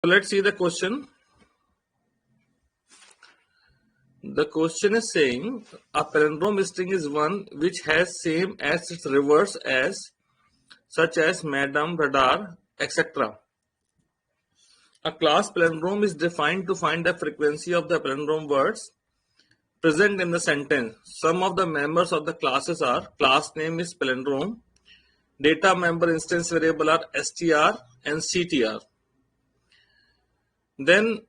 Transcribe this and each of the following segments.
let's see the question. The question is saying a palindrome string is one which has same as its reverse as such as madam, radar, etc. A class palindrome is defined to find the frequency of the palindrome words present in the sentence. Some of the members of the classes are class name is palindrome, data member instance variable are str and ctr. Then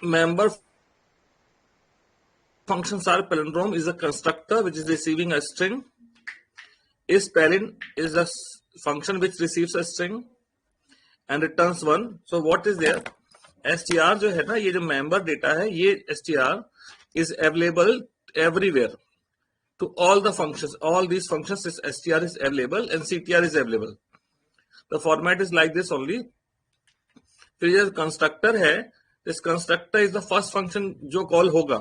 member functions are palindrome is a constructor which is receiving a string. IsPalin is a function which receives a string and returns one. So what is there? str जो है ना, ये जो member data है, ये str is available everywhere to all the functions. All these functions is str is available and ctr is available. The format is like this only. फिर ये constructor है, this constructor is the first function जो call होगा.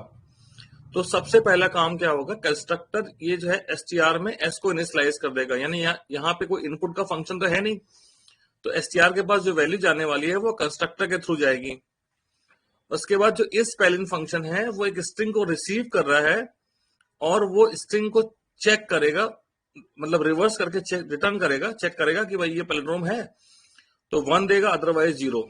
तो सबसे पहला काम क्या होगा, कंस्ट्रक्टर ये जो है एसटीआर में एस को इनिशियलाइज कर देगा. यानी यहाँ पे कोई इनपुट का फंक्शन तो है नहीं, तो एसटीआर के पास जो वैल्यू जाने वाली है वो कंस्ट्रक्टर के थ्रू जाएगी. उसके बाद जो isPalin फंक्शन है वो एक स्ट्रिंग को रिसीव कर रहा है और वो स्ट्रिंग को चेक करेगा, मतलब रिवर्स करके रिटर्न करेगा, चेक करेगा कि भाई ये पैलिंड्रोम है तो 1 देगा, अदरवाइज 0.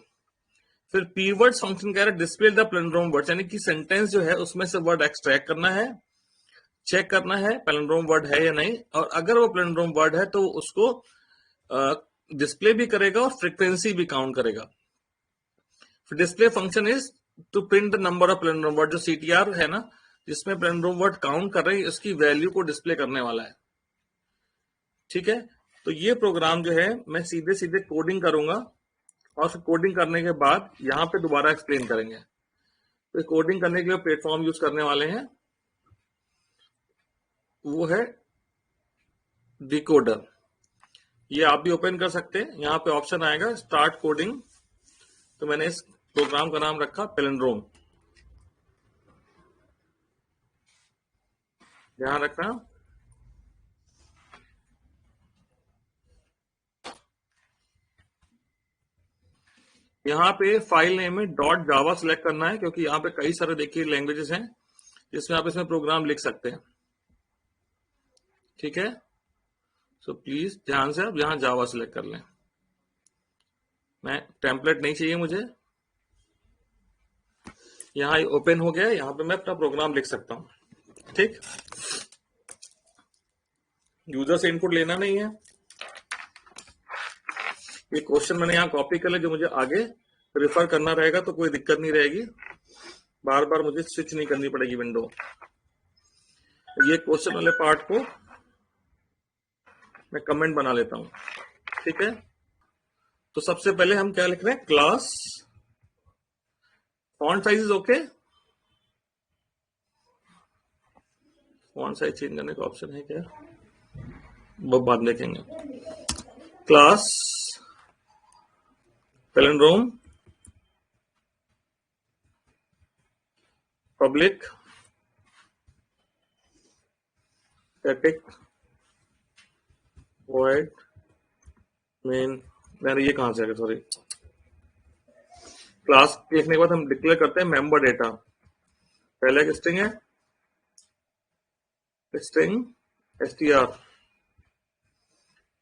फिर pwords फंक्शन कह रहा है डिस्प्ले द पैलिंड्रोम वर्ड्स, यानी कि सेंटेंस जो है उसमें से वर्ड एक्सट्रैक्ट करना है, चेक करना है पैलिंड्रोम वर्ड है या नहीं, और अगर वो पैलिंड्रोम वर्ड है तो उसको डिस्प्ले भी करेगा और फ्रीक्वेंसी भी काउंट करेगा. फिर display function is to print the number of palindrome word, जो सीटीआर है ना जिसमें पैलिंड्रोम वर्ड काउंट कर रहे हैं उसकी वैल्यू को डिस्प्ले करने वाला है. ठीक है, तो ये प्रोग्राम जो है मैं सीधे सीधे कोडिंग करूंगा और फिर कोडिंग करने के बाद यहाँ पे दोबारा एक्सप्लेन करेंगे. तो कोडिंग करने के लिए प्लेटफॉर्म यूज करने वाले हैं, वो है डिकोडर. ये आप भी ओपन कर सकते हैं, यहाँ पे ऑप्शन आएगा स्टार्ट कोडिंग. तो मैंने इस प्रोग्राम का नाम रखा पैलिंड्रोम. ध्यान रखना, यहाँ पे फाइल नेम में डॉट जावा सिलेक्ट करना है, क्योंकि यहाँ पे कई सारे देखिए लैंग्वेजेस हैं जिसमें आप इसमें प्रोग्राम लिख सकते हैं. ठीक है, सो प्लीज ध्यान से आप यहाँ जावा सिलेक्ट कर लें. मैं टेम्पलेट नहीं चाहिए मुझे, यहाँ ओपन हो गया, यहाँ पे मैं अपना प्रोग्राम लिख सकता हूँ. ठीक, यूजर से इनपुट लेना नहीं है. ये क्वेश्चन मैंने यहाँ कॉपी कर लिया, जो मुझे आगे रेफर करना रहेगा तो कोई दिक्कत नहीं रहेगी, बार बार मुझे स्विच नहीं करनी पड़ेगी विंडो. ये क्वेश्चन वाले पार्ट को मैं कमेंट बना लेता हूं. ठीक है, तो सबसे पहले हम क्या लिख रहे हैं, class font size is okay. Font size change करने का ऑप्शन है क्या, वो बाद देखेंगे. Class palindrome public static void main. मैंने ये कहां से आया, सॉरी. क्लास लिखने के बाद हम डिक्लेयर करते हैं मेंबर डेटा. पहले एक स्ट्रिंग है, स्ट्रिंग str,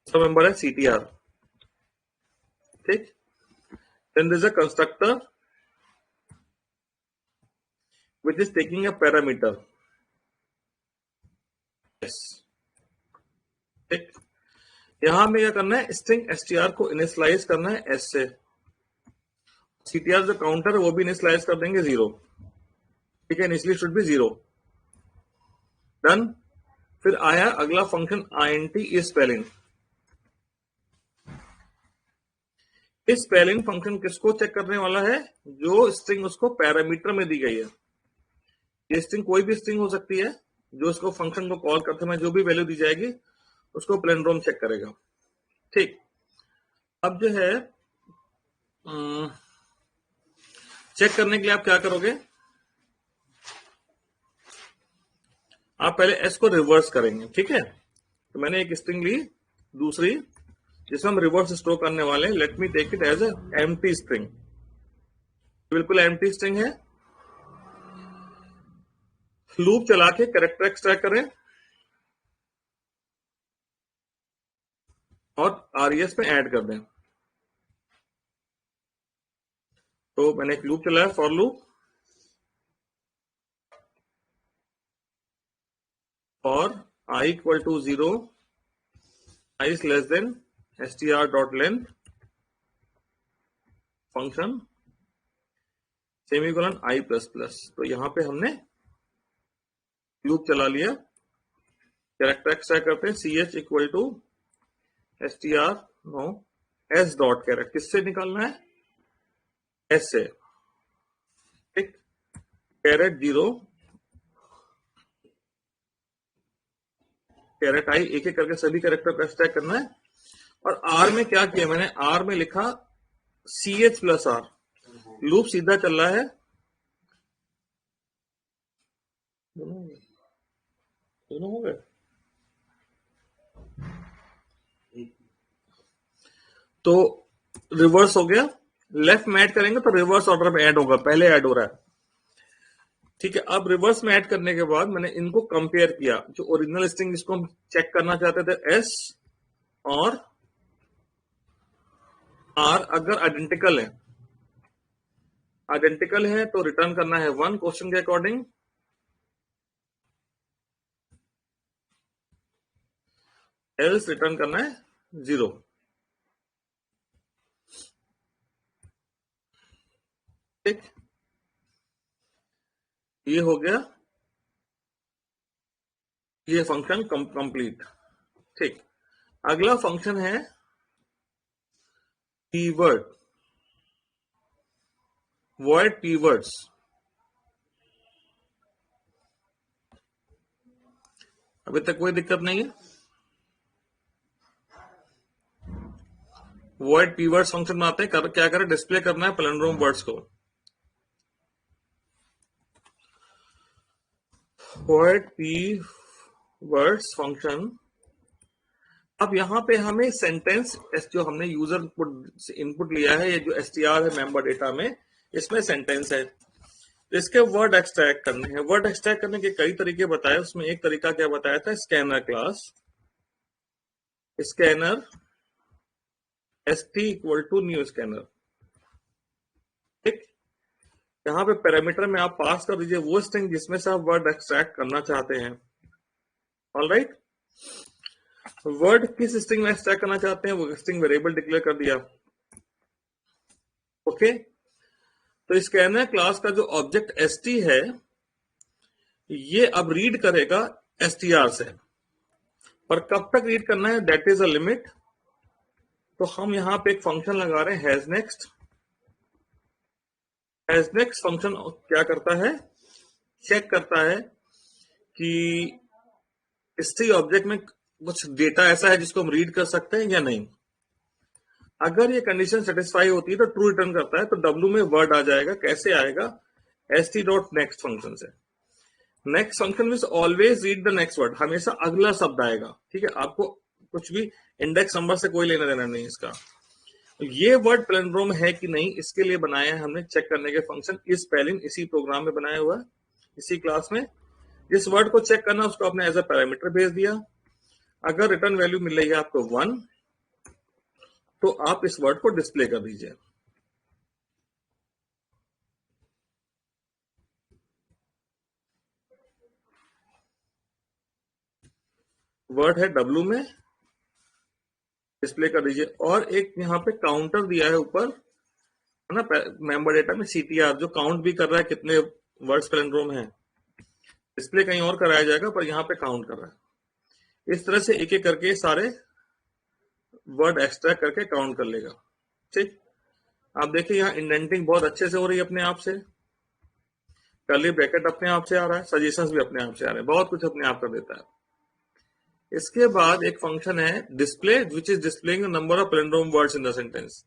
तो मेंबर है ctr. ठीक, then there is a constructor which is taking a parameter s. ठीक, यहां में क्या करना है, स्ट्रिंग str को इनिशियलाइज करना है s से. ctr जो काउंटर है वो भी इनिशियलाइज कर देंगे 0. ठीक है, इनिशियली शुड बी 0. डन. फिर आया अगला function int isPalin. isPalin function किसको चेक करने वाला है, जो स्ट्रिंग उसको पैरामीटर में दी गई है. ये स्ट्रिंग कोई भी स्ट्रिंग हो सकती है, जो उसको फंक्शन को कॉल करते समय जो भी वैल्यू दी जाएगी उसको पैलिंड्रोम चेक करेगा. ठीक, अब जो है चेक करने के लिए आप क्या करोगे, आप पहले एस को रिवर्स करेंगे. ठीक है, तो मैंने एक स्ट्रिंग ली, दूसरी जिसमें हम रिवर्स स्टोर करने वाले हैं। Let me take it as a empty string, बिल्कुल एम्प्टी स्ट्रिंग है। लूप चला के कैरेक्टर एक्सट्रैक्ट करें और आरईएस में ऐड कर दें। तो मैंने एक लूप चलाया, फॉर लूप, और I equal to 0, I is less than str.length function semicolon I plus plus. तो यहां पे हमने लूप चला लिया, कैरेक्टर एक्सट्रैक्ट करते हैं, ch equal to str no s dot character, किससे निकालना है, s से, ठीक, कैरेट 0 कैरेट I, एक एक करके सभी कैरेक्टर को एक्सट्रैक्ट करना है। और R में क्या किया मैंने, R में लिखा ch प्लस R, लूप सीधा चल रहा है, दोनों हो गए। तो रिवर्स हो गया, लेफ्ट में ऐड करेंगे तो रिवर्स ऑर्डर में ऐड होगा, पहले ऐड हो रहा है, ठीक है। अब रिवर्स में ऐड करने के बाद मैंने इनको कंपेयर किया, जो ओरिजिनल स्ट्रिंग जिसको हम चेक करना चाहते थे एस और आर, अगर आइडेंटिकल है तो रिटर्न करना है 1 क्वेश्चन के अकॉर्डिंग, एल्स रिटर्न करना है 0, ठीक। ये हो गया, ये फंक्शन कंप्लीट, ठीक। अगला फंक्शन है कीवर्ड, वॉइड कीवर्ड्स। अभी तक कोई दिक्कत नहीं है। वॉइड कीवर्ड्स फंक्शन में आते हैं, क्या करें, डिस्प्ले करना है पैलिंड्रोम वर्ड्स को। वॉइड कीवर्ड्स फंक्शन, अब यहां पे हमें सेंटेंस, जो हमने यूजर इनपुट लिया है, ये जो एसटीआर है मेंबर डेटा में, इसमें सेंटेंस है, इसके वर्ड एक्सट्रैक्ट करने हैं। वर्ड एक्सट्रैक्ट करने के कई तरीके बताए, उसमें एक तरीका क्या बताया था, scanner class, scanner st equal to new scanner, ठीक। यहां पे पैरामीटर में आप पास कर दीजिए वो स्ट्रिंग जिसमें से आप वर्ड एक्सट्रैक्ट करना चाहते हैं। ऑलराइट, वर्ड किस स्ट्रिंग में एक्सट्रैक्ट करना चाहते हैं वो स्ट्रिंग वेरिएबल डिक्लेयर कर दिया, ओके। तो स्कैनर क्लास का जो ऑब्जेक्ट st है, ये अब रीड करेगा str से, पर कब तक रीड करना है, दैट इज अ लिमिट। तो हम यहां पे एक फंक्शन लगा रहे हैं has next. Has next function क्या करता है, चेक करता है कि st ऑब्जेक्ट में कुछ डेटा ऐसा है जिसको हम रीड कर सकते हैं या नहीं। अगर ये कंडीशन सेटिस्फाई होती है तो ट्रू रिटर्न करता है, तो w में वर्ड आ जाएगा, कैसे आएगा, st डॉट नेक्स्ट फंक्शन से। Next function means always read the next word, हमेशा अगला शब्द आएगा, ठीक है। आपको कुछ भी इंडेक्स नंबर से कोई लेना देना नहीं इसका। ये वर्ड पैलिंड्रोम है कि नहीं, इसके लिए बनाया है हमने चेक करने के फंक्शन इस पैलिन, इसी प्रोग्राम में बनाया हुआ है, इसी क्लास में। जिस वर्ड को चेक करना उसको आपने एज अ पैरामीटर भेज दिया। अगर रिटर्न वैल्यू मिल रही है आपको 1, तो आप इस वर्ड को डिस्प्ले कर दीजिए। वर्ड है w में, डिस्प्ले कर दीजिए। और एक यहाँ पे काउंटर दिया है ऊपर, है ना, मेंबर डेटा में ctr, जो काउंट भी कर रहा है कितने वर्ड्स पैलिंड्रोम है। डिस्प्ले कहीं और कराया जाएगा, पर यहाँ पे काउंट कर रहा है। इस तरह से एक एक करके सारे वर्ड एक्सट्रैक्ट करके काउंट कर लेगा, ठीक। आप देखिए यहाँ इंडेंटिंग बहुत अच्छे से हो रही है अपने आप से, कर्ली ब्रैकेट अपने आप से आ रहा है, सजेशंस भी अपने आप से आ रहे हैं, बहुत कुछ अपने आप कर देता है। इसके बाद एक फंक्शन है display, which is displaying the number of palindrome words in the sentence.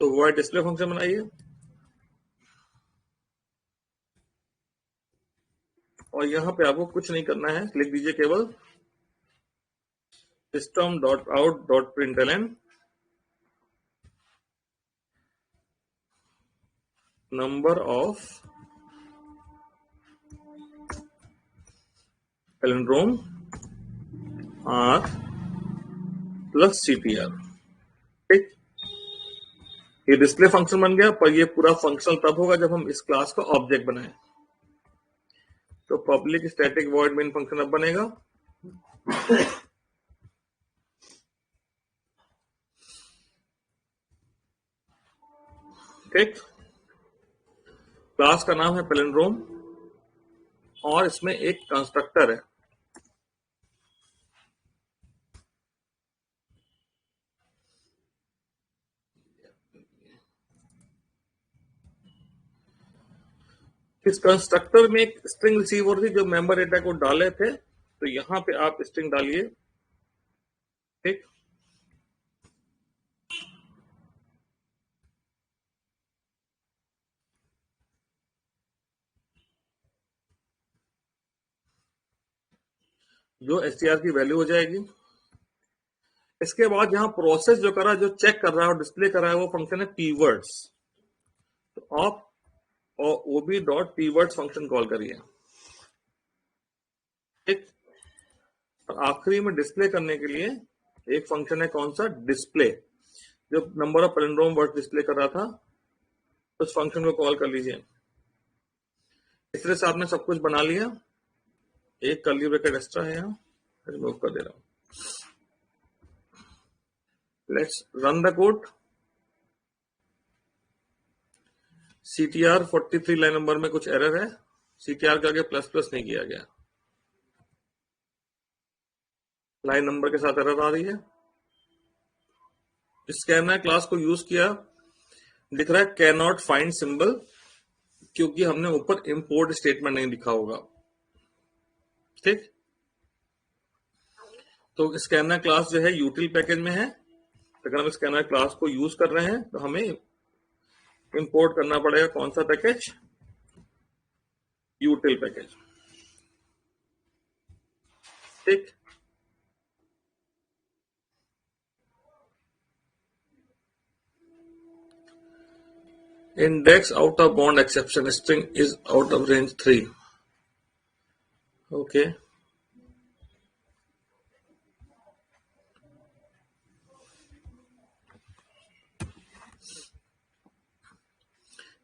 तो वर्ड डिस्प्ले फंक्शन बनाइए, और यहां पे आपको कुछ नहीं करना है, लिख दीजिए केवल system.out.println number of palindrome are plus CTR। ठीक, ये डिस्प्ले फंक्शन बन गया, पर ये पूरा फंक्शनल तब होगा जब हम इस क्लास का ऑब्जेक्ट बनाएं। तो public static void main function अब बनेगा। ठीक, क्लास का नाम है पैलिंड्रोम और इसमें एक कंस्ट्रक्टर है। इस कंस्ट्रक्टर में एक स्ट्रिंग रिसीव हो रही थी जो मेंबर डेटा को डाले थे, तो यहां पे आप स्ट्रिंग डालिए। ठीक, जो str की वैल्यू हो जाएगी। इसके बाद यहां प्रोसेस जो करा, जो चेक कर रहा है और डिस्प्ले कर रहा है, वो फंक्शन है pwords। तो आप ob.pwords फंक्शन कॉल करिए। ठीक, और आखिरी में डिस्प्ले करने के लिए एक फंक्शन है, कौन सा, डिस्प्ले, जो number of palindrome word display कर रहा था, उस फंक्शन को कॉल कर लीजिए। इस तरह से आपने सब कुछ बना लिया। एक कर्ली ब्रैकेट एक्स्ट्रा है, यहाँ रिमूव कर दे रहा हूं। Let's run the code. CTR 43 line number में कुछ एरर है, CTR के आगे प्लस प्लस नहीं किया गया, लाइन नंबर के साथ एरर आ रही है। स्कैनर क्लास को यूज किया, दिख रहा है कैन नॉट फाइंड सिंबल, क्योंकि हमने ऊपर इंपोर्ट स्टेटमेंट नहीं लिखा होगा। ठीक, तो स्कैनर क्लास जो है यूटिल पैकेज में है। अगर हम स्कैनर क्लास को यूज कर रहे हैं तो हमें इंपोर्ट करना पड़ेगा कौन सा पैकेज, यूटिल पैकेज। ठीक, index out of bound exception string is out of range 3। Okay,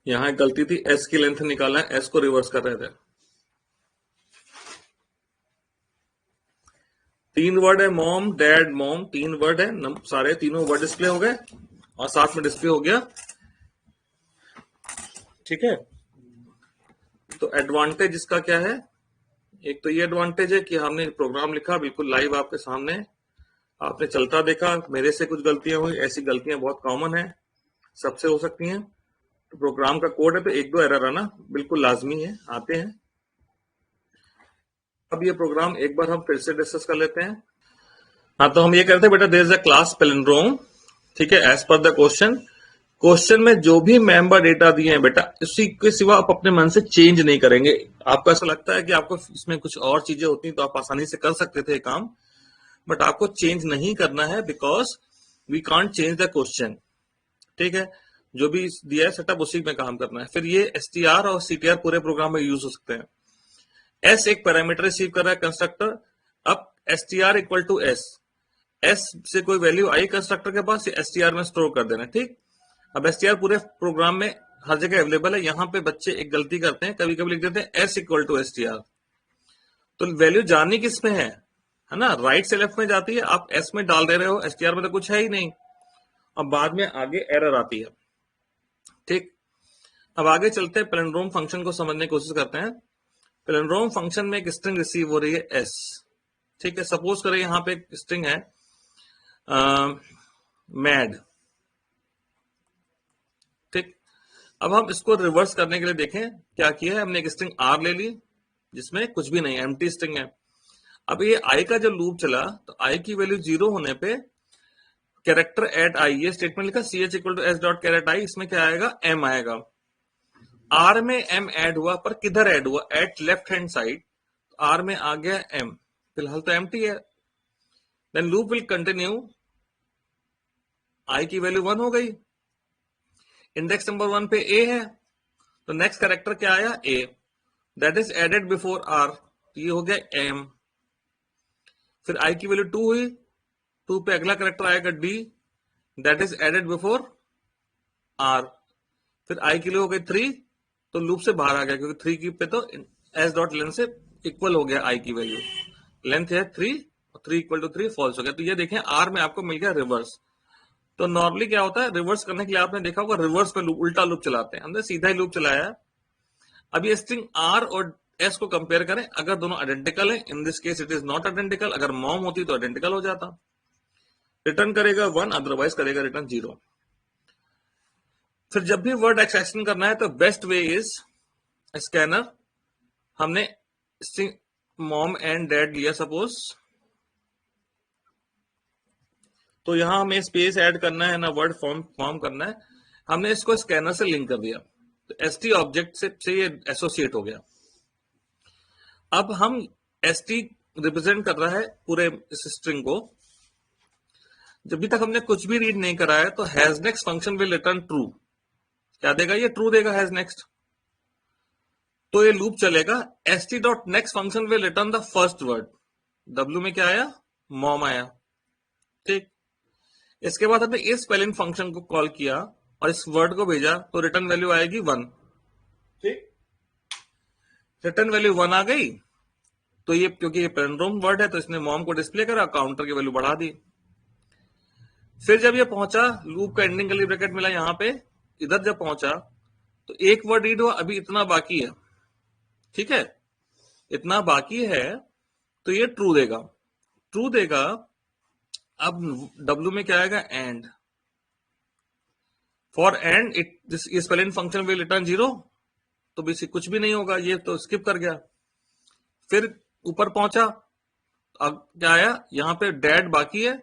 यहां गलती थी, एस की लेंथ निकालना है, एस को रिवर्स कर रहे थे। 3 वर्ड है, मॉम डैड मॉम, 3 वर्ड है, सारे तीनों वर्ड डिस्प्ले हो गए और साथ में डिस्प्ले हो गया। ठीक है, तो एडवांटेज इसका क्या है, एक तो ये एडवांटेज है कि हमने प्रोग्राम लिखा बिल्कुल लाइव आपके सामने, आपने चलता देखा, मेरे से कुछ गलतियां हुई, ऐसी गलतियां बहुत कॉमन है, सबसे हो सकती हैं। तो प्रोग्राम का कोड है तो एक दो एरर आना बिल्कुल लाजमी है, आते हैं। अब ये प्रोग्राम एक बार हम फिर से डिस्कस कर लेते हैं। हाँ, तो हम ये कहते हैं बेटा there is a class palindrome. ठीक है, एज पर द क्वेश्चन में जो भी मेंबर डेटा दिए हैं बेटा, इसी के सिवा आप अपने मन से चेंज नहीं करेंगे। आपको ऐसा लगता है कि आपको इसमें कुछ और चीजें होती तो आप आसानी से कर सकते थे काम, बट आपको चेंज नहीं करना है, because we can't change the question. ठीक है, जो भी दिया है सेटअप उसी में काम करना है। फिर ये str और ctr पूरे प्रोग्राम में यूज हो सकते हैं। s एक पैरामीटर रिसीव कर रहा है कंस्ट्रक्टर, अब str equal to s, s से कोई वैल्यू आई कंस्ट्रक्टर के पास, str में स्टोर कर देना। ठीक, अब str पूरे प्रोग्राम में हर जगह अवेलेबल है। यहां पे बच्चे एक गलती करते हैं, कभी कभी लिख देते हैं s इक्वल टू str, तो वैल्यू जानी किस में है ना, राइट से लेफ्ट में जाती है, आप s में डाल दे रहे हो, str में तो कुछ है ही नहीं, अब बाद में आगे एरर आती है। ठीक, अब आगे चलते हैं, पैलिंड्रोम फंक्शन को समझने की कोशिश करते हैं। पैलिंड्रोम फंक्शन में एक स्ट्रिंग रिसीव हो रही है s। ठीक है, सपोज करें यहां पे एक स्ट्रिंग है मैड। ठीक, अब हम इसको रिवर्स करने के लिए देखें क्या किया है, हमने एक स्ट्रिंग r ले ली जिसमें कुछ भी नहीं, एम्प्टी स्ट्रिंग है। अब ये i का जब लूप चला तो i की वैल्यू 0 होने पे कैरेक्टर एट i, ये स्टेटमेंट लिखा ch equal to s dot caret i, इसमें क्या आएगा, m आएगा। r में m ऐड हुआ, पर किधर ऐड हुआ, at left hand side, r में आ गया m, फिलहाल तो एम्प्टी है। Then loop will continue, I की वैल्यू 1 हो गई, इंडेक्स नंबर 1 पे ए है, तो नेक्स्ट कैरेक्टर क्या आया, A, that is added before R, ये हो गया एम। फिर आई की वैल्यू 2 हुई, 2 पे अगला कैरेक्टर आएगा D, that is added before R. फिर आई की वैल्यू हो गई 3, तो लूप से बाहर आ गया क्योंकि 3 की पे तो एस डॉट लेंथ से इक्वल हो गया आई की वैल्यू, लेंथ है 3 और 3 इक्वल टू 3 फॉल्स हो गया। तो ये देखें आर में आपको मिल गया रिवर्स। तो नॉर्मली क्या होता है, रिवर्स करने के लिए आपने देखा होगा रिवर्स में उल्टा लूप चलाते हैं, हमने सीधा ही लूप चलाया है। अब ये स्ट्रिंग आर और एस को कंपेयर करें, अगर दोनों आइडेंटिकल है, in this case it is not identical, अगर मॉम होती तो आइडेंटिकल हो जाता, रिटर्न करेगा 1, अदरवाइज करेगा रिटर्न 0। फिर जब भी वर्ड एक्सट्रैक्शन करना है तो बेस्ट वे इज स्कैनर। हमने स्ट्रिंग मॉम एंड डैड लिया सपोज, तो यहां हमें स्पेस ऐड करना है ना, वर्ड फॉर्म करना है, हमने इसको स्कैनर से लिंक कर दिया, तो एसटी ऑब्जेक्ट से ये एसोसिएट हो गया। अब हम एसटी रिप्रेजेंट कर रहा है पूरे इस स्ट्रिंग को, जब भी तक हमने कुछ भी रीड नहीं करा है तो has next function will return true, क्या देगा ये, ट्रू देगा हैज नेक्स्ट। तो ये लूप चलेगा, st dot next function will return the first word, w में क्या आया, मॉम आया, ठीक। इसके बाद हमने इस स्पेलिंग फंक्शन को कॉल किया और इस वर्ड को भेजा, तो रिटर्न वैल्यू आएगी 1, ठीक। रिटर्न वैल्यू 1 आ गई, तो ये क्योंकि ये पैलिंड्रोम वर्ड है तो इसने मॉम को डिस्प्ले करा, काउंटर की वैल्यू बढ़ा दी। फिर जब ये पहुंचा, लूप का एंडिंग कर्ली ब्रैकेट मिला यहां पे, इधर जब पहुंचा तो एक वर्ड रीड हुआ, अभी इतना बाकी है, ठीक है, इतना बाकी है, तो ये ट्रू देगा, ट्रू देगा। अब W में क्या आएगा, and, for and it this spelling function will return 0, तो बेसिक कुछ भी नहीं होगा, ये तो स्किप कर गया। फिर ऊपर पहुंचा, अब क्या आया, यहां पे डैड बाकी है,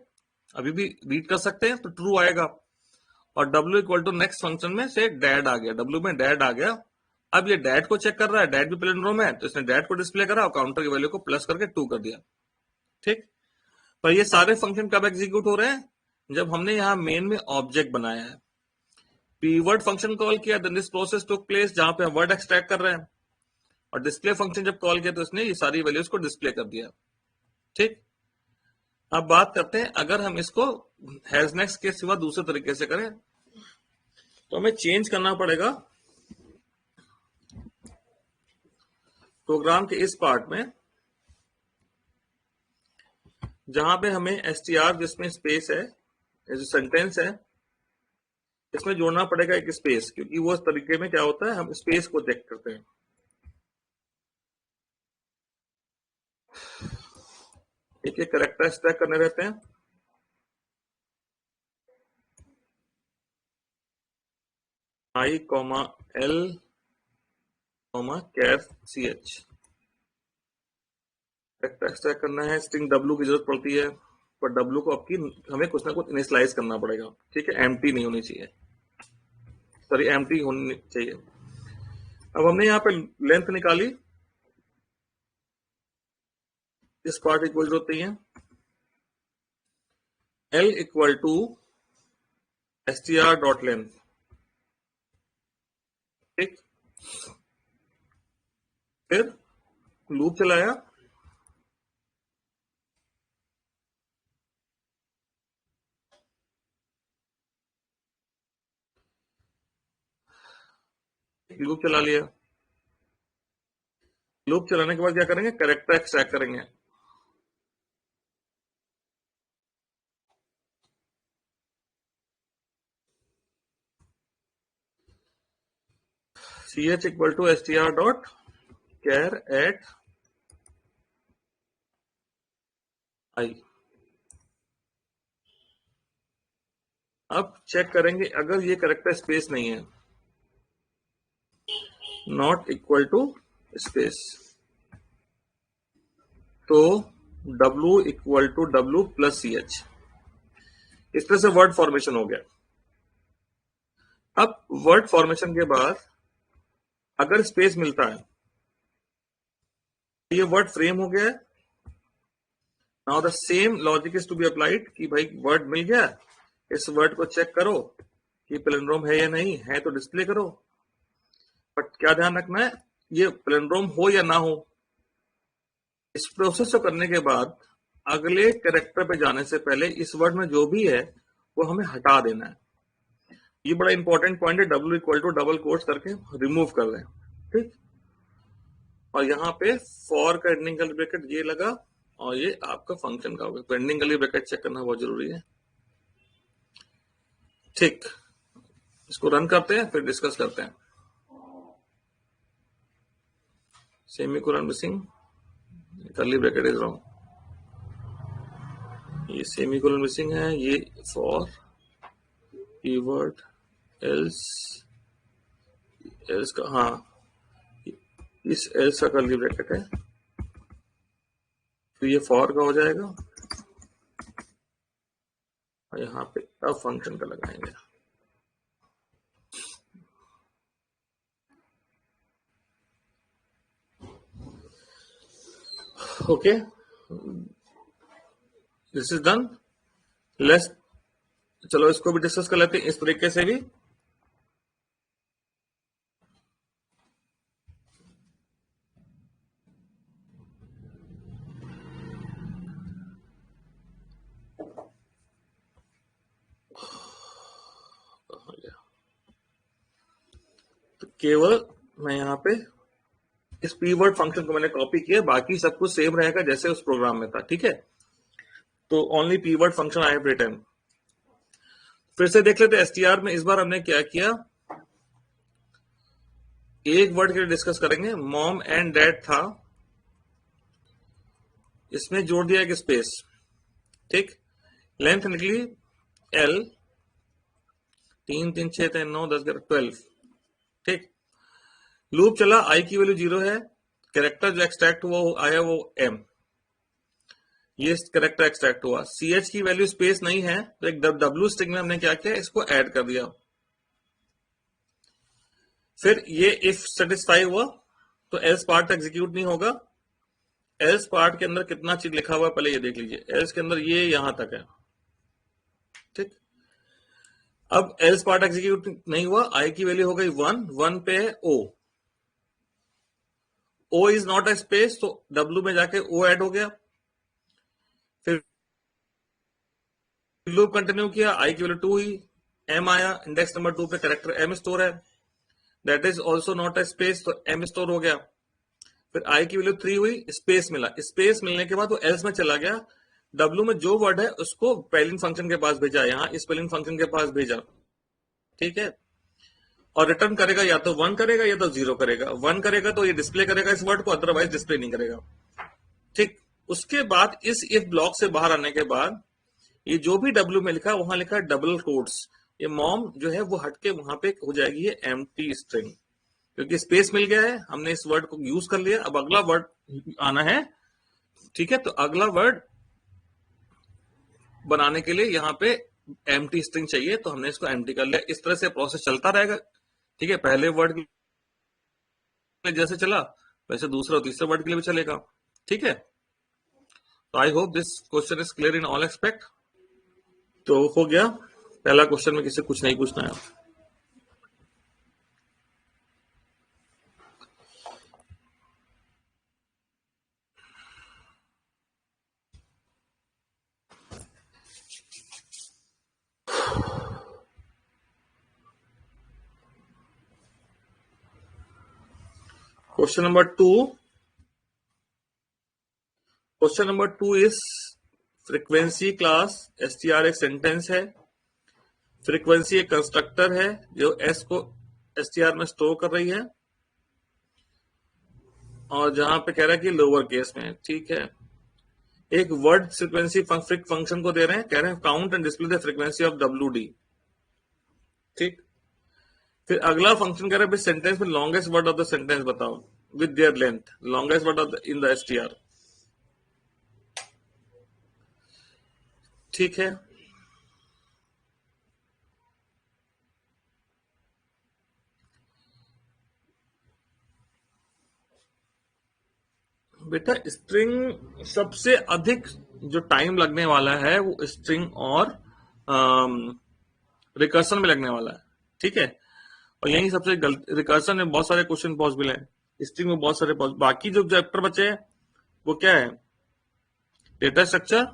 अभी भी रीड कर सकते हैं, तो ट्रू आएगा। और W equal to next function में से डैड आ गया, W में डैड आ गया। अब ये डैड को चेक कर रहा है, डैड भी पैलिंड्रोम है, तो इसने डैड को डिस्प्ले करा और काउंटर की वैल्यू को प्लस करके 2 कर दिया, ठीक। पर ये सारे फंक्शन कब एग्जीक्यूट हो रहे हैं, जब हमने यहाँ मेन में ऑब्जेक्ट बनाया है, पीवर्ड फंक्शन कॉल किया, then this process took place, जहां पे हम वर्ड एक्सट्रैक्ट कर रहे हैं, और डिस्प्ले फंक्शन जब कॉल किया तो इसने ये सारी वैल्यूज को डिस्प्ले कर दिया, ठीक। अब बात करते हैं अगर हम इसको हैज नेक्स्ट के सिवा दूसरे तरीके से करें, तो हमें चेंज करना पड़ेगा प्रोग्राम के इस पार्ट में, जहां पे हमें str जिसमें स्पेस है, जो सेंटेंस है, इसमें जोड़ना पड़ेगा एक स्पेस, क्योंकि वो इस तरीके में क्या होता है, हम स्पेस को चेक करते हैं। एक एक कैरेक्टर स्टैक करने रहते हैं, i, l, char ch, character stack करना है। स्ट्रिंग w की जरूरत पड़ती है, पर w को आपकी हमें कुछ ना कुछ इनिशियलाइज करना पड़ेगा, ठीक है, एम्प्टी नहीं होनी चाहिए, सॉरी एम्प्टी होनी चाहिए। अब हमने यहाँ पे लेंथ निकाली, इस पार्ट की कोई जरूरत नहीं है, l equal to str dot length, ठीक। फिर लूप चलाया, लूप चला लिया, लूप चलाने के बाद क्या करेंगे, कैरेक्टर एक्सट्रैक्ट करेंगे। ch equal to str dot char at I. अब चेक करेंगे, अगर ये कैरेक्टर स्पेस नहीं है, नॉट इक्वल टू स्पेस, तो w equal to w plus ch, इस तरह से वर्ड फॉर्मेशन हो गया। अब वर्ड फॉर्मेशन के बाद अगर स्पेस मिलता है, ये वर्ड फ्रेम हो गया है, now the same logic is to be applied कि भाई वर्ड मिल गया, इस वर्ड को चेक करो कि पैलिंड्रोम है या नहीं है, तो डिस्प्ले करो। बट क्या ध्यान रखना है, ये पैलिंड्रोम हो या ना हो, इस प्रोसेस को करने के बाद अगले कैरेक्टर पे जाने से पहले इस वर्ड में जो भी है वो हमें हटा देना है। ये बड़ा इंपॉर्टेंट पॉइंट है, W equal to double quotes करके रिमूव कर दें, ठीक। और यहाँ पे फॉर का एंडिंग कर्ली ब्रैकेट ये लगा, और ये आपका फंक्शन का होगा, तो एंडिंग कर्ली ब्रैकेट चेक करना बहुत जरूरी है, ठीक। इसको रन करते हैं, फिर डिस्कस करते हैं। Semicolon missing, curly bracket is wrong, ये सेमीकोलन मिसिंग है, ये फॉर कीवर्ड एल्स, एल्स का, हाँ इस एल्स का कर्ली ब्रैकेट है, तो ये फॉर का हो जाएगा, और यहाँ पे अब फंक्शन का लगाएंगे। Okay, this is done. Let's, चलो इसको भी डिस्कस कर लेते हैं इस तरीके से भी। तो केवल मैं यहाँ पे इस पीवर्ड फंक्शन को मैंने कॉपी किया, बाकी सब कुछ सेम रहेगा जैसे उस प्रोग्राम में था, ठीक है। तो only P word function I have written. फिर से देख लेते एसटीआर में इस बार हमने क्या किया, एक वर्ड के लिए डिस्कस करेंगे, मॉम एंड डैड था, इसमें जोड़ दिया एक स्पेस, ठीक। लेंथ निकली एल, 3 3 6 3 9 10 11 12, ठीक। लूप चला, आई की वैल्यू 0 है, कैरेक्टर जो एक्सट्रैक्ट हुआ आया वो एम, ये कैरेक्टर एक्सट्रैक्ट हुआ। सी एच की वैल्यू स्पेस नहीं है, तो एक डब्ल्यू स्ट्रिंग में हमने क्या किया, इसको ऐड कर दिया। फिर ये इफ सेटिस्फाई हुआ तो एल्स पार्ट एग्जीक्यूट नहीं होगा। एल्स पार्ट के अंदर कितना चीज लिखा हुआ है पहले ये देख लीजिए, एल्स के अंदर ये यहां तक है, ठीक। अब एल्स पार्ट एग्जीक्यूट नहीं हुआ, आई की वैल्यू हो गई 1, 1 पे है O, O is not a space, तो डब्ल्यू में जाके ओ ऐड हो गया। फिर लूप कंटिन्यू किया, आई की वैल्यू 2 हुई, एम आया, इंडेक्स नंबर 2 पे कैरेक्टर एम स्टोर है, that is also not a space, तो एम स्टोर हो गया। फिर आई की वैल्यू 3 हुई, स्पेस मिला, स्पेस मिलने के बाद वो एल्स में चला गया, डब्ल्यू में जो वर्ड है उसको स्पेलिंग फंक्शन के पास भेजा, यहाँ स्पेलिंग फंक्शन के पास भेजा, ठीक है। और रिटर्न करेगा या तो 1 करेगा या तो 0 करेगा, 1 करेगा तो ये डिस्प्ले करेगा इस वर्ड को, अदरवाइज डिस्प्ले नहीं करेगा, ठीक। उसके बाद इस इफ ब्लॉक से बाहर आने के बाद ये जो भी डब्ल्यू में लिखा वहां लिखा है डबल कोट्स, ये मॉम जो है वो हटके वहां पे हो जाएगी ये एम्प्टी स्ट्रिंग, क्योंकि स्पेस मिल गया है, हमने इस वर्ड को यूज कर लिया। अब अगला वर्ड आना है, ठीक है, तो अगला वर्ड बनाने के लिए यहाँ पे एम्प्टी स्ट्रिंग चाहिए, तो हमने इसको एम्प्टी कर लिया। इस तरह से प्रोसेस चलता रहेगा, ठीक है। पहले वर्ड के लिए जैसे चला वैसे दूसरा और तीसरे वर्ड के लिए भी चलेगा, ठीक है। तो I hope this question is clear in all aspect. तो हो गया पहला क्वेश्चन में, किसी कुछ नहीं पूछना है। Question number 2, question number 2 is frequency class STR एक सेंटेंस है, फ्रीक्वेंसी एक कंस्ट्रक्टर है जो एस को एसटीआर में स्टोर कर रही है, और जहां पे कह रहा है कि लोअर केस में, ठीक है। एक वर्ड फ्रीक्वेंसी फंक्शन को दे रहे हैं, कह रहे हैं count and display the frequency of W D, ठीक। फिर अगला फंक्शन कह रहा है सेंटेंस में longest word of the sentence बताओ with their length, longest word of in the STR, ठीक है। बेटा स्ट्रिंग सबसे अधिक जो टाइम लगने वाला है वो स्ट्रिंग और रिकर्सन में लगने वाला है, ठीक है। और यही सबसे गलत, रिकर्सन में बहुत सारे क्वेश्चन पॉसिबल है, स्ट्रिंग में बहुत सारे बाकी जो चैप्टर बचे हैं वो क्या है, data structure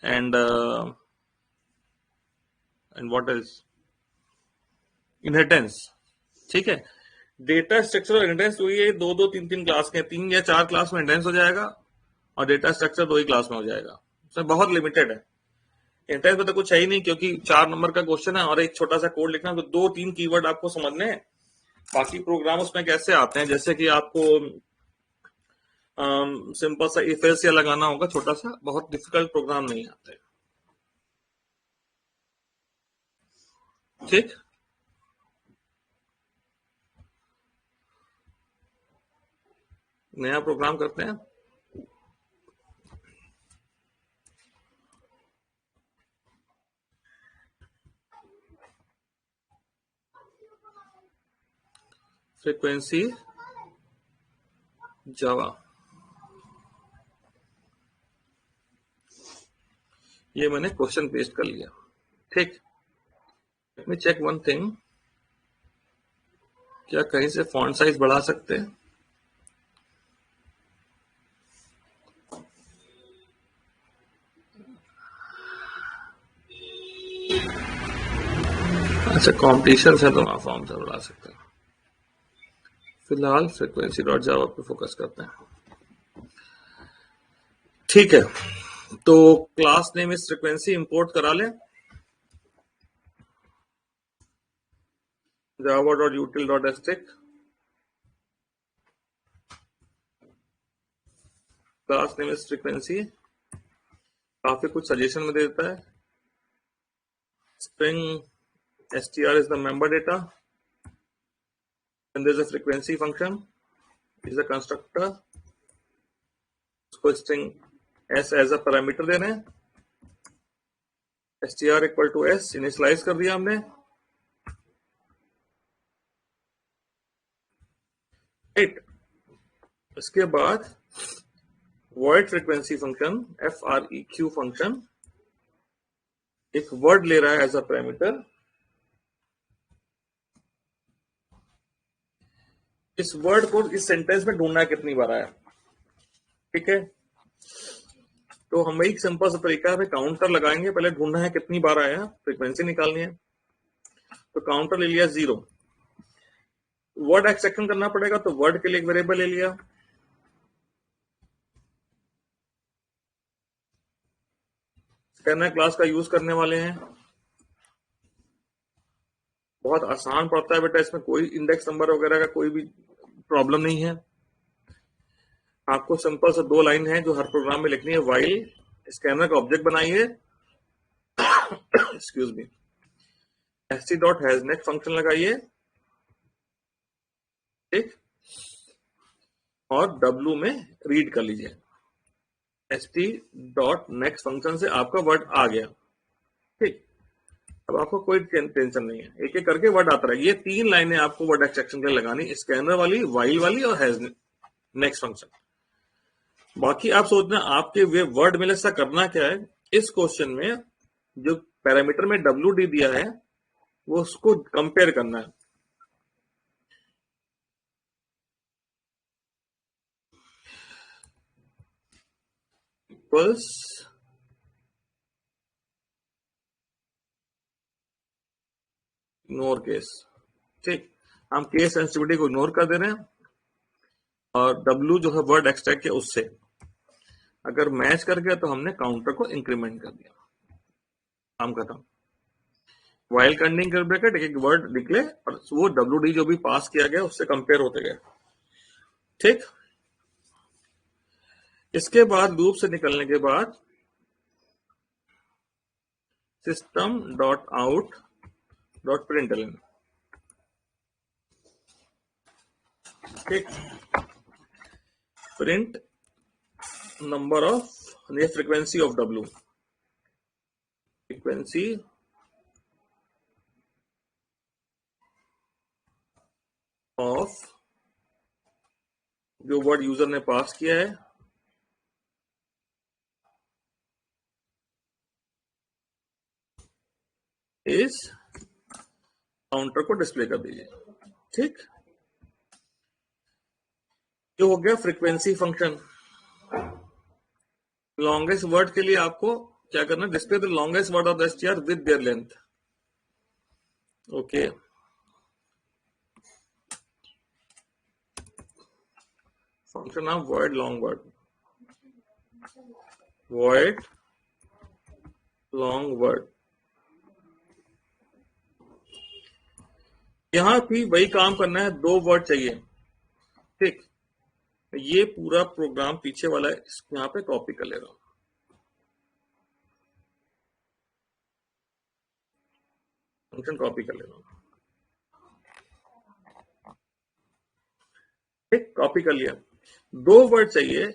and what else, inheritance, ठीक है। डेटा स्ट्रक्चर और इनहेरिटेंस तो ये दो दो तीन तीन क्लास के, 3 या 4 क्लास में इनहेरिटेंस हो जाएगा और डेटा स्ट्रक्चर 2 ही क्लास में हो जाएगा, उसमें बहुत लिमिटेड है। इनहेरिटेंस में तो कुछ है ही नहीं क्योंकि 4 नंबर का क्वेश्चन है और एक छोटा सा कोड लिखना, तो 2-3 कीवर्ड आपको समझने हैं। बाकी प्रोग्राम उसमें कैसे आते हैं, जैसे कि आपको सिंपल सा इफ एल्स या लगाना होगा, छोटा सा, बहुत डिफिकल्ट प्रोग्राम नहीं आते, ठीक। नया प्रोग्राम करते हैं। फ्रीक्वेंसी जावा, ये मैंने क्वेश्चन पेस्ट कर लिया, ठीक। Let me check one thing, क्या कहीं से फॉन्ट साइज बढ़ा सकते हैं? अच्छा कॉम्पिटिशन है तो आप फॉर्म से बढ़ा सकते हैं। फिलहाल फ्रीक्वेंसी डॉट जावा पे फोकस करते हैं, ठीक है। तो क्लास नेम इस फ्रीक्वेंसी इंपोर्ट करा लें, java.util.strict, क्लास नेम इस फ्रीक्वेंसी, काफी कुछ सजेशन में देता है। string str is the member data and there's a frequency function is a constructor, उसको string s as a parameter दे रहे हैं, str equal to s initialise कर दिया हमने, राइट। इसके बाद void frequency function freq function एक वर्ड ले रहा है एज अ पैरामीटर, इस वर्ड को इस सेंटेंस में ढूंढना है कितनी बार आया, ठीक है। तो हम एक सिंपल सा तरीका है, काउंटर लगाएंगे, पहले ढूंढना है कितनी बार आया, फ्रीक्वेंसी निकालनी है, तो काउंटर ले लिया 0, वर्ड एक्सट्रैक्शन करना पड़ेगा तो वर्ड के लिए एक वेरिएबल ले लिया, स्कैनर क्लास का यूज करने वाले हैं, बहुत आसान पड़ता है बेटा, इसमें कोई इंडेक्स नंबर वगैरह का कोई भी प्रॉब्लम नहीं है। आपको सिंपल सा 2 लाइन है जो हर प्रोग्राम में लिखनी है, वाइल स्कैनर का ऑब्जेक्ट बनाइए, excuse me, st dot has next function लगाइए, ठीक, और w में रीड कर लीजिए, st डॉट नेक्स्ट फंक्शन से आपका वर्ड आ गया, ठीक। अब आपको कोई टेंशन नहीं है, एक एक करके वर्ड आता रहे। ये 3 लाइनें आपको वर्ड एक्सट्रैक्शन के लिए लगानी, स्कैनर वाली, वाइल वाली और हैज नेक्स्ट फंक्शन। बाकी आप सोचना आपके वे वर्ड में ऐसा करना क्या है, इस क्वेश्चन में जो पैरामीटर में WD दिया है वो उसको कंपेयर करना है, इक्वल्स इग्नोर केस, ठीक। हम केस सेंसिटिविटी को इग्नोर कर दे रहे हैं और W जो है वर्ड एक्सट्रैक्ट किया उससे अगर मैच कर गया तो हमने काउंटर को इंक्रीमेंट कर दिया, काम खत्म। वाइल कंडिंग कर ब्रैकेट, एक एक वर्ड निकले और वो WD जो भी पास किया गया उससे कंपेयर होते गए, ठीक। इसके बाद लूप से निकलने के बाद system dot out dot println, ठीक, print number of frequency of W, frequency of जो वर्ड यूजर ने पास किया है इस काउंटर को डिस्प्ले कर दीजिए। ठीक, जो हो गया फ्रीक्वेंसी फंक्शन। लॉन्गेस्ट वर्ड के लिए आपको क्या करना, display the longest word of the str with their length. Okay, function of void long word, void long word। यहां भी वही काम करना है, 2 वर्ड चाहिए। ठीक, ये पूरा प्रोग्राम पीछे वाला है, यहां पे कॉपी कर ले रहा हूं। फंक्शन कॉपी कर ले रहा हूं। ठीक, कॉपी कर लिया। 2 वर्ड चाहिए,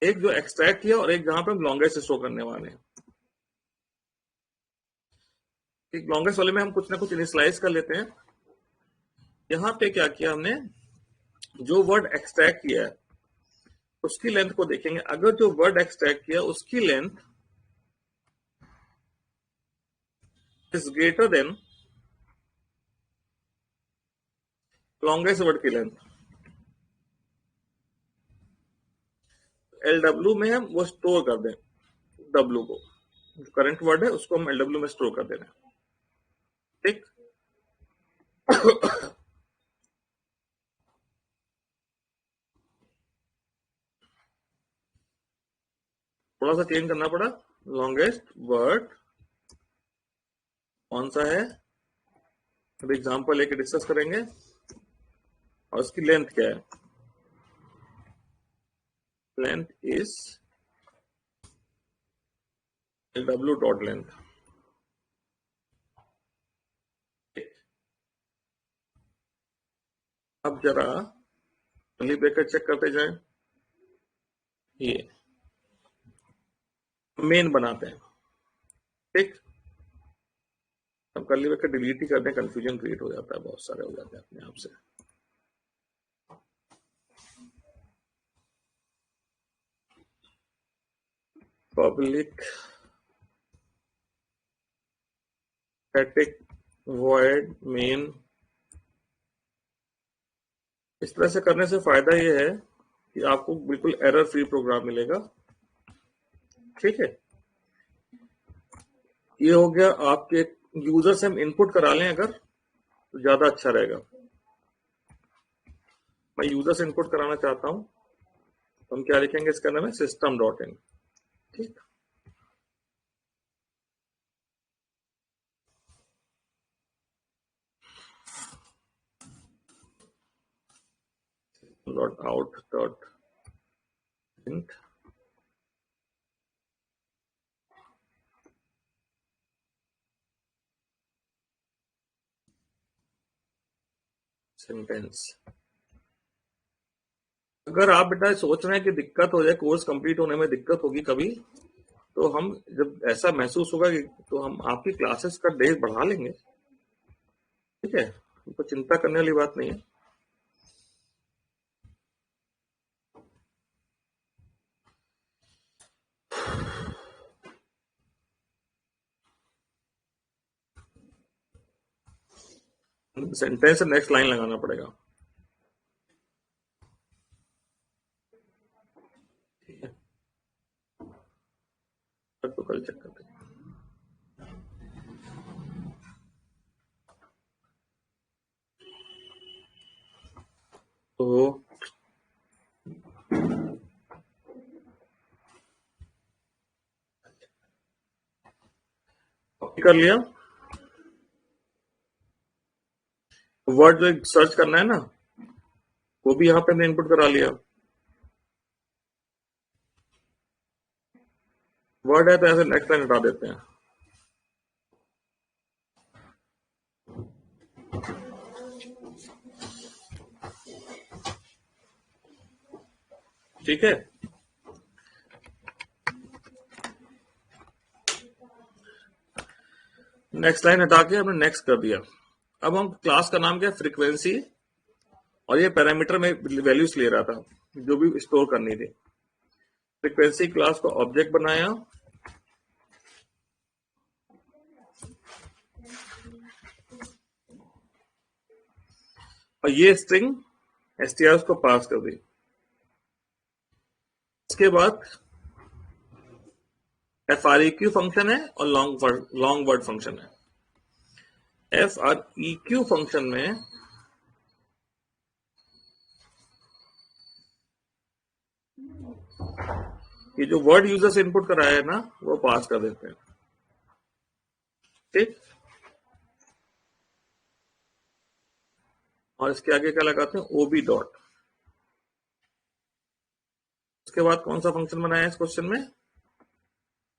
एक जो एक्सट्रैक्ट किया और एक जहां पे हम लॉन्गेस्ट स्टोर करने वाले हैं। एक लॉन्गेस्ट वाले में हम कुछ ना कुछ इनिशियलाइज कर लेते हैं। यहां पे क्या किया हमने, जो वर्ड एक्सट्रैक्ट किया है उसकी लेंथ को देखेंगे। अगर जो वर्ड एक्सट्रैक्ट किया उसकी length is greater than longest word की लेंथ, LW में हम वो स्टोर कर दें, W को, जो करंट वर्ड है उसको हम LW में स्टोर कर दे रहे हैं। ठीक, थोड़ा सा चेंज करना पड़ा। लॉन्गेस्ट वर्ड कौन सा है, अब एग्जांपल लेके डिस्कस करेंगे, और उसकी लेंथ क्या है। Length is LW dot length. अब जरा कर्ली ब्रैकेट चेक करते जाएं। ये मेन बनाते हैं। ठीक, अब कर्ली ब्रैकेट डिलीट ही करते हैं, कंफ्यूजन क्रिएट हो जाता है, बहुत सारे हो जाते हैं अपने आप से। Public static void main. इस तरह से करने से फायदा ये है कि आपको बिल्कुल एरर फ्री प्रोग्राम मिलेगा। ठीक है, ये हो गया। आपके यूजर से हम इनपुट करा लें अगर, तो ज्यादा अच्छा रहेगा। मैं यूजर से इनपुट कराना चाहता हूं, तो हम क्या लिखेंगे इसका नाम है system डॉट इन। ठीक, dot out dot int sentence. अगर आप बेटा सोच रहे हैं कि दिक्कत हो जाए, कोर्स कंप्लीट होने में दिक्कत होगी कभी, तो हम जब ऐसा महसूस होगा कि तो हम आपकी क्लासेस का डेज बढ़ा लेंगे। ठीक है, तो चिंता करने वाली बात नहीं है। सेंटेंस से नेक्स्ट लाइन लगाना पड़ेगा। ठीक है, तो कल चेक करते हैं। तो कॉपी कर लिया, वर्ड जो सर्च करना है ना, वो भी यहाँ पे हमने इनपुट करा लिया। वर्ड है तो ऐसे नेक्स्ट लाइन हटा देते हैं। ठीक है, नेक्स्ट लाइन हटा के हमने नेक्स्ट कर दिया। अब हम क्लास का नाम क्या है, फ्रीक्वेंसी और ये पैरामीटर में वैल्यूज ले रहा था जो भी स्टोर करनी थी। फ्रीक्वेंसी क्लास को ऑब्जेक्ट बनाया, और ये स्ट्रिंग str को पास कर दी। इसके बाद FREQ फंक्शन है और लॉन्ग वर्ड फंक्शन है। FREQ फंक्शन में ये जो वर्ड यूजर से इनपुट कराया है ना, वो पास कर देते हैं। ठीक, और इसके आगे क्या लगाते हैं, ओबी डॉट। उसके बाद कौन सा फंक्शन बनाया है इस क्वेश्चन में,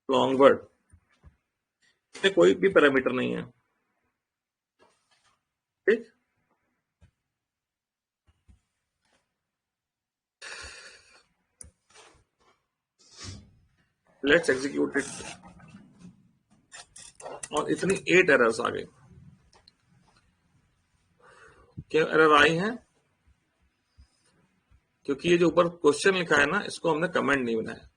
लॉन्ग वर्ड। इसमें कोई भी पैरामीटर नहीं है। ठीक, लेट्स एग्जीक्यूट इट। और इतनी 8 एरर्स आ गई। क्या एरर आई है, क्योंकि ये जो ऊपर क्वेश्चन लिखा है ना, इसको हमने कमेंट नहीं बनाया।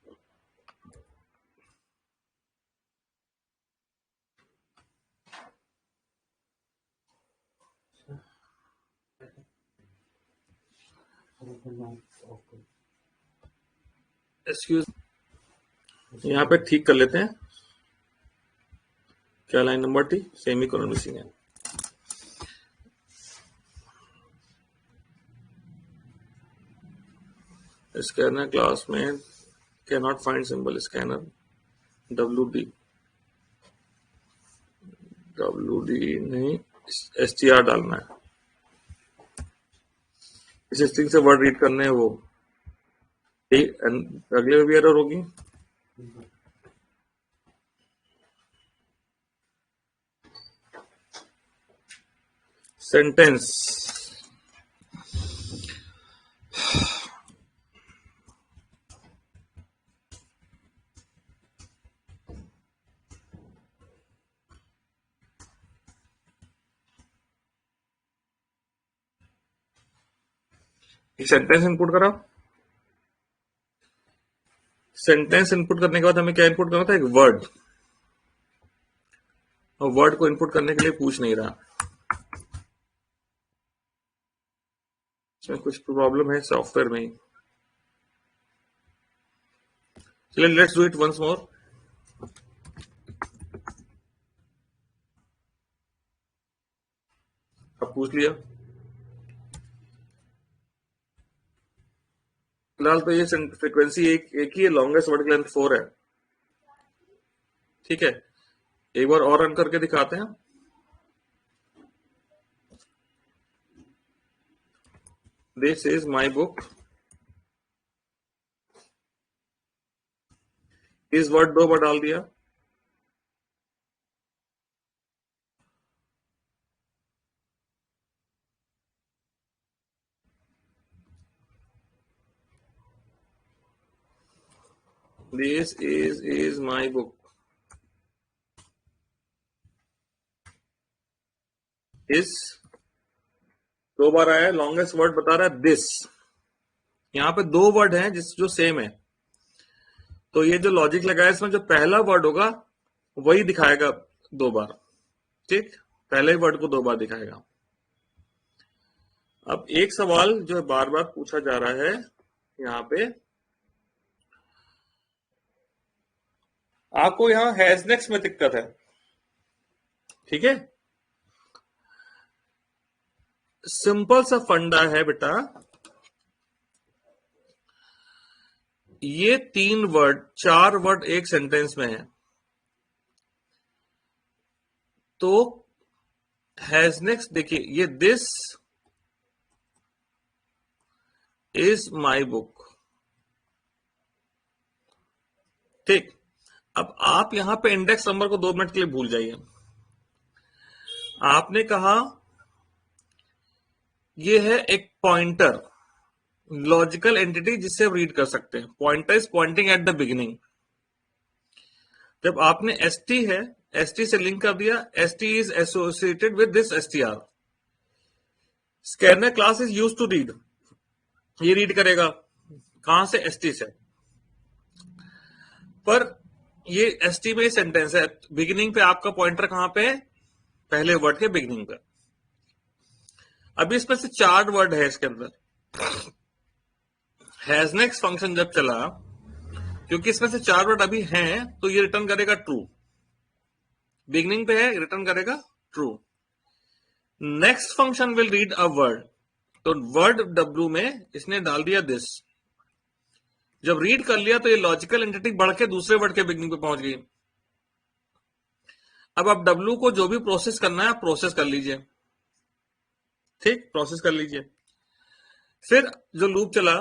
एक्सक्यूज, यहाँ पे ठीक कर लेते हैं। क्या लाइन नंबर थी, सेमी कोलन मिसिंग है। स्कैनर क्लास में can not find symbol scanner, WD नहीं, STR डालना है। इस स्ट्रिंग से वर्ड रीड करने हैं वो। अगले में भी एरर होगी। सेंटेंस, सेंटेंस इनपुट करा। सेंटेंस इनपुट करने के बाद हमें क्या इनपुट करना था, एक वर्ड। और वर्ड को इनपुट करने के लिए पूछ नहीं रहा। इसमें कुछ प्रॉब्लम है सॉफ्टवेयर में ही। चलिए let's do it once more. अब पूछ लिया। फिलहाल तो ये फ्रीक्वेंसी एक ही है, लॉन्गेस्ट वर्ड की लेंथ 4 है। ठीक है, एक बार और रन करके दिखाते हैं। This is my book. इस वर्ड 2 बार डाल दिया। This is my book. इस 2 बार आया। लॉन्गेस्ट वर्ड बता रहा है दिस। यहाँ पे 2 वर्ड हैं जो सेम है, तो ये जो लॉजिक लगाया इसमें जो पहला वर्ड होगा वही दिखाएगा 2 बार। ठीक, पहले वर्ड को 2 बार दिखाएगा। अब एक सवाल जो बार बार पूछा जा रहा है यहाँ पे, आपको यहाँ हैज नेक्स्ट में दिक्कत है। ठीक है, सिंपल सा फंडा है बेटा। ये 4 वर्ड एक सेंटेंस में है, तो हैज नेक्स्ट देखिए, ये दिस इज माई बुक। ठीक, अब आप यहां पे इंडेक्स नंबर को 2 मिनट के लिए भूल जाइए। आपने कहा ये है एक पॉइंटर, लॉजिकल एंटिटी जिससे आप रीड कर सकते हैं। Pointer is pointing at the beginning. जब आपने ST है, ST से लिंक कर दिया, ST is associated with this STR। Scanner class is use to read, ये रीड करेगा कहां से, एसटी से। पर ये एसटी में सेंटेंस है, बिगिनिंग पे आपका पॉइंटर कहां पे है, पहले वर्ड के बिगिनिंग पे। अभी इसमें से 4 वर्ड है इसके अंदर। हैज नेक्स्ट फंक्शन जब चला, क्योंकि इसमें से 4 वर्ड अभी हैं, तो ये रिटर्न करेगा ट्रू। बिगिनिंग पे है, रिटर्न करेगा true. Next function will read a word, तो वर्ड डब्ल्यू में इसने डाल दिया दिस। जब रीड कर लिया तो ये लॉजिकल एंटिटी बढ़ के दूसरे वर्ड के बिगिनिंग पे पहुंच गई। अब आप डब्ल्यू को जो भी प्रोसेस करना है आप प्रोसेस कर लीजिए, ठीक, प्रोसेस कर लीजिए। फिर जो लूप चला,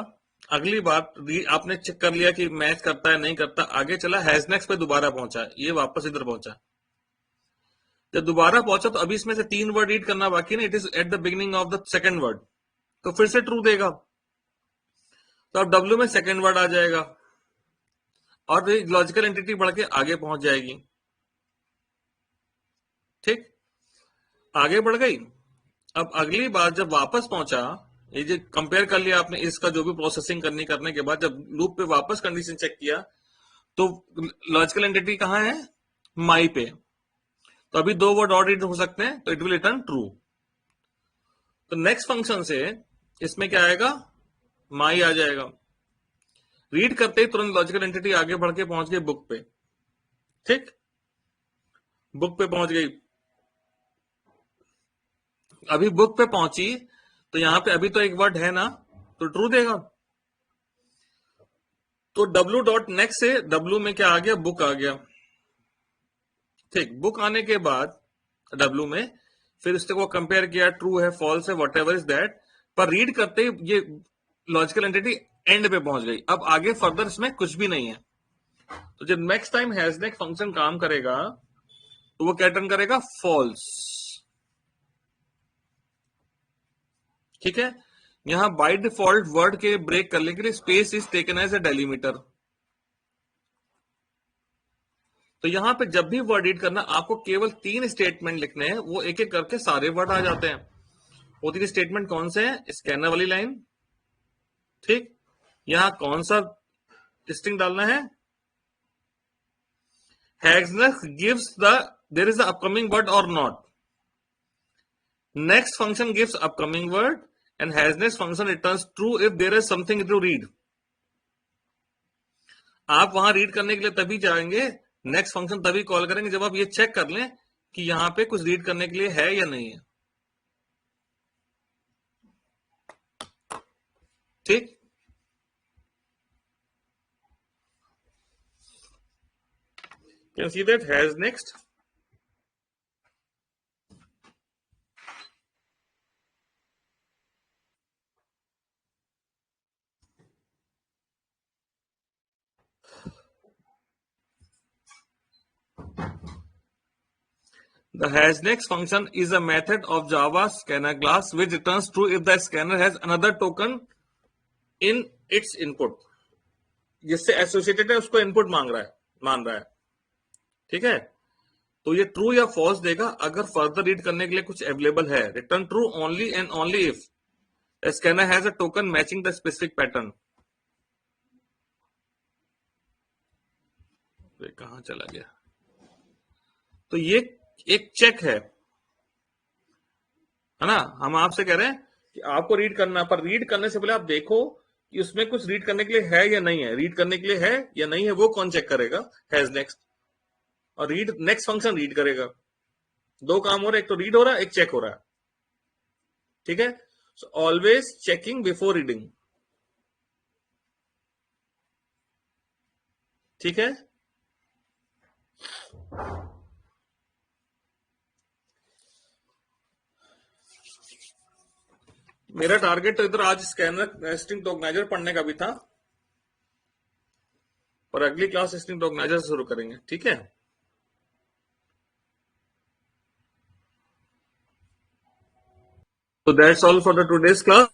अगली बात आपने चेक कर लिया कि मैच करता है नहीं करता, आगे चला हैज नेक्स्ट पे दोबारा पहुंचा, ये वापस इधर पहुंचा। जब दोबारा पहुंचा तो अभी इसमें से 3 वर्ड रीड करना बाकी ना, it is at the beginning of the second word, तो फिर से ट्रू देगा। तो अब डब्ल्यू में सेकंड वर्ड आ जाएगा और लॉजिकल एंटिटी बढ़ के आगे पहुंच जाएगी, ठीक, आगे बढ़ गई। अब अगली बार जब वापस पहुंचा, ये जो कंपेयर कर लिया आपने इसका जो भी प्रोसेसिंग करने के बाद, जब लूप पे वापस कंडीशन चेक किया तो लॉजिकल एंटिटी कहां है, माई पे। तो अभी 2 वर्ड और रीड हो सकते हैं, तो इट विल रिटर्न ट्रू। तो नेक्स्ट फंक्शन से इसमें क्या आएगा, माई आ जाएगा। रीड करते ही तुरंत लॉजिकल एंटिटी आगे बढ़ के पहुंच गई बुक पे, ठीक, बुक पे पहुंच गई। अभी बुक पे पहुंची तो यहां पे अभी तो एक वर्ड है ना, तो ट्रू देगा। तो डब्ल्यू डॉट नेक्स्ट से डब्ल्यू में क्या आ गया, बुक आ गया, ठीक। बुक आने के बाद डब्ल्यू में फिर उससे को कंपेयर किया, ट्रू है फॉल्स है वट एवर इज दैट, पर रीड करते ही ये लॉजिकल एंटिटी एंड पे पहुंच गई। अब आगे फर्दर इसमें कुछ भी नहीं है। तो जब next time has next function काम करेगा तो वो क्या रिटर्न करेगा, फॉल्स, ठीक है। यहां बाय डिफॉल्ट वर्ड के ब्रेक करने के लिए space is taken as a delimiter. तो यहां पे जब भी वर्ड रीड करना, आपको केवल 3 स्टेटमेंट लिखने हैं, वो एक एक करके सारे वर्ड आ जाते हैं। वो 3 स्टेटमेंट कौन से हैं, स्कैनर वाली लाइन, ठीक, यहां कौन सा स्ट्रिंग डालना है, has next gives the there is the upcoming word और not, next function gives upcoming word and has next function returns true if there is something to read. आप वहां रीड करने के लिए तभी जाएंगे, नेक्स्ट फंक्शन तभी कॉल करेंगे जब आप ये चेक कर लें कि यहां पे कुछ रीड करने के लिए है या नहीं है, ठीक। Can see that has next. The has next function is a method of Java scanner class which returns true if the scanner has another token in its input, जिससे एसोसिएटेड है उसको इनपुट मान रहा है, ठीक है। तो ये ट्रू या फॉल्स देगा अगर फर्दर रीड करने के लिए कुछ अवेलेबल है। Return true only and only if scanner has a token matching the specific pattern. कहां चला गया, तो ये एक चेक है ना। हम आपसे कह रहे हैं कि आपको रीड करना, पर रीड करने से पहले आप देखो कि उसमें कुछ रीड करने के लिए है या नहीं है। रीड करने के लिए है या नहीं है वो कौन चेक करेगा, हैज नेक्स्ट, और रीड नेक्स्ट फंक्शन रीड करेगा। 2 काम हो रहे, एक तो रीड हो रहा है, एक चेक हो रहा है, ठीक है। So always checking before reading, ठीक है। मेरा टारगेट तो इधर आज स्कैनर स्ट्रिंग टोकनाइजर पढ़ने का भी था, पर अगली क्लास स्ट्रिंग टोकनाइजर से शुरू करेंगे, ठीक है। So that's all for the today's class.